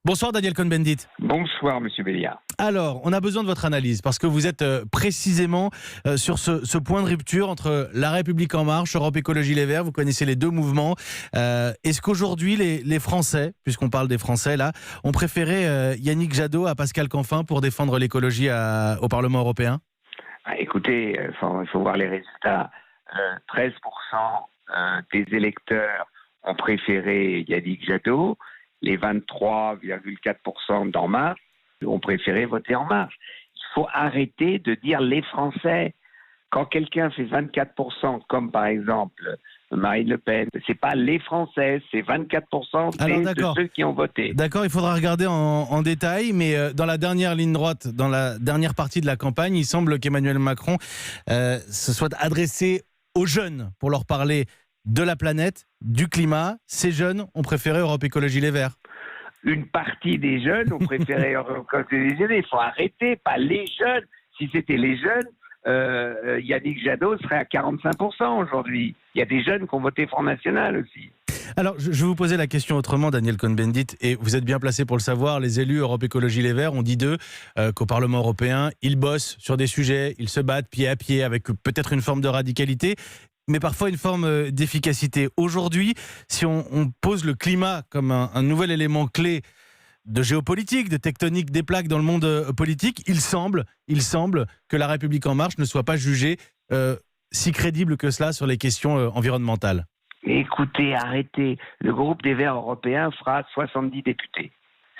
Bonsoir Daniel Cohn-Bendit. Bonsoir, Monsieur Béliard. Alors, on a besoin de votre analyse parce que vous êtes précisément sur ce point de rupture entre La République En Marche, Europe Écologie Les Verts. Vous connaissez les deux mouvements. Est-ce qu'aujourd'hui, les Français, puisqu'on parle des Français là, ont préféré Yannick Jadot à Pascal Canfin pour défendre l'écologie au Parlement européen ? Écoutez, il faut voir les résultats. 13% des électeurs ont préféré Yannick Jadot. Les 23,4% d'En Marche ont préféré voter En Marche. Il faut arrêter de dire les Français. Quand quelqu'un fait 24%, comme par exemple Marine Le Pen, c'est pas les Français, c'est 24% de ceux qui ont voté. D'accord, il faudra regarder en détail, mais dans la dernière ligne droite, dans la dernière partie de la campagne, il semble qu'Emmanuel Macron se soit adressé aux jeunes pour leur parler de la planète, du climat. Ces jeunes ont préféré Europe Écologie Les Verts. Une partie des jeunes ont préféré Europe Écologie Les Verts. Il faut arrêter, pas les jeunes. Si c'était les jeunes, Yannick Jadot serait à 45% aujourd'hui. Il y a des jeunes qui ont voté Front National aussi. Alors, je vais vous poser la question autrement, Daniel Cohn-Bendit, et vous êtes bien placé pour le savoir. Les élus Europe Écologie Les Verts ont dit d'eux qu'au Parlement européen, ils bossent sur des sujets, ils se battent pied à pied avec peut-être une forme de radicalité, mais parfois une forme d'efficacité. Aujourd'hui, si on pose le climat comme un nouvel élément clé de géopolitique, de tectonique des plaques dans le monde politique, il semble que La République En Marche ne soit pas jugée si crédible que cela sur les questions environnementales. Écoutez, arrêtez. Le groupe des Verts européens fera 70 députés.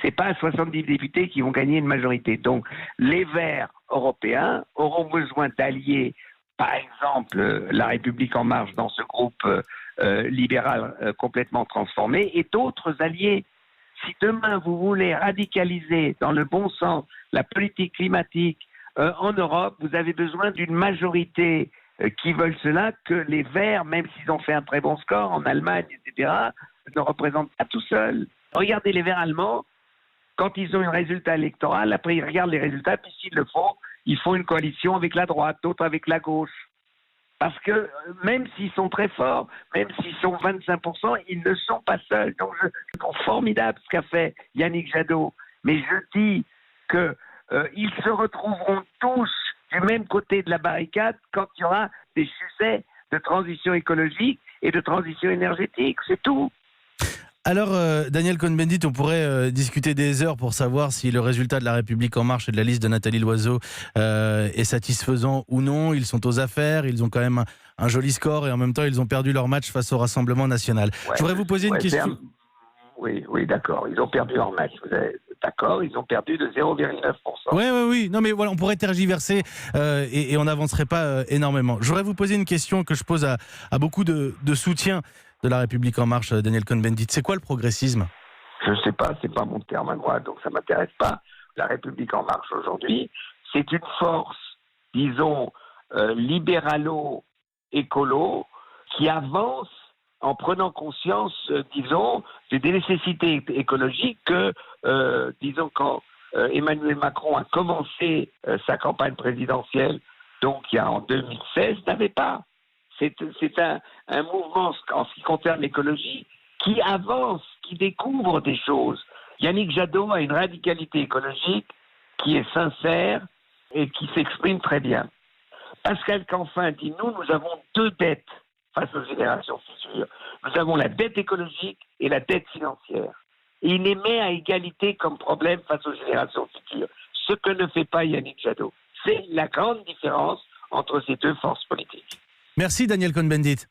C'est pas 70 députés qui vont gagner une majorité. Donc, les Verts européens auront besoin d'alliés, par exemple, La République En Marche dans ce groupe libéral complètement transformé, et d'autres alliés. Si demain vous voulez radicaliser dans le bon sens la politique climatique en Europe, vous avez besoin d'une majorité qui veulent cela, que les Verts, même s'ils ont fait un très bon score en Allemagne, etc., ne représentent pas tout seuls. Regardez les Verts allemands, quand ils ont un résultat électoral, après ils regardent les résultats, puis s'ils le font, ils font une coalition avec la droite, d'autres avec la gauche. Parce que même s'ils sont très forts, même s'ils sont 25%, ils ne sont pas seuls. Donc je trouve formidable ce qu'a fait Yannick Jadot. Mais je dis qu'ils se retrouveront tous du même côté de la barricade quand il y aura des sujets de transition écologique et de transition énergétique. C'est tout. Alors, Daniel Cohn-Bendit, on pourrait discuter des heures pour savoir si le résultat de La République En Marche et de la liste de Nathalie Loiseau est satisfaisant ou non. Ils sont aux affaires, ils ont quand même un joli score et en même temps, ils ont perdu leur match face au Rassemblement National. Je voudrais vous poser une question. Oui, d'accord. Ils ont perdu leur match. D'accord, ils ont perdu de 0,9%. Oui. Non, mais voilà, on pourrait tergiverser et on n'avancerait pas énormément. Je voudrais vous poser une question que je pose à beaucoup de soutiens de La République En Marche, Daniel Cohn-Bendit. C'est quoi le progressisme ? Je ne sais pas, c'est pas mon terme à moi, donc ça ne m'intéresse pas. La République En Marche aujourd'hui, c'est une force, disons, libéralo-écolo, qui avance en prenant conscience, disons, des nécessités écologiques que, disons, quand Emmanuel Macron a commencé sa campagne présidentielle, donc il y a en 2016, n'avait pas. C'est un mouvement, en ce qui concerne l'écologie, qui avance, qui découvre des choses. Yannick Jadot a une radicalité écologique qui est sincère et qui s'exprime très bien. Pascal Canfin dit, nous avons deux dettes face aux générations futures. Nous avons la dette écologique et la dette financière. Et il les met à égalité comme problème face aux générations futures. Ce que ne fait pas Yannick Jadot. C'est la grande différence entre ces deux forces politiques. Merci Daniel Cohn-Bendit.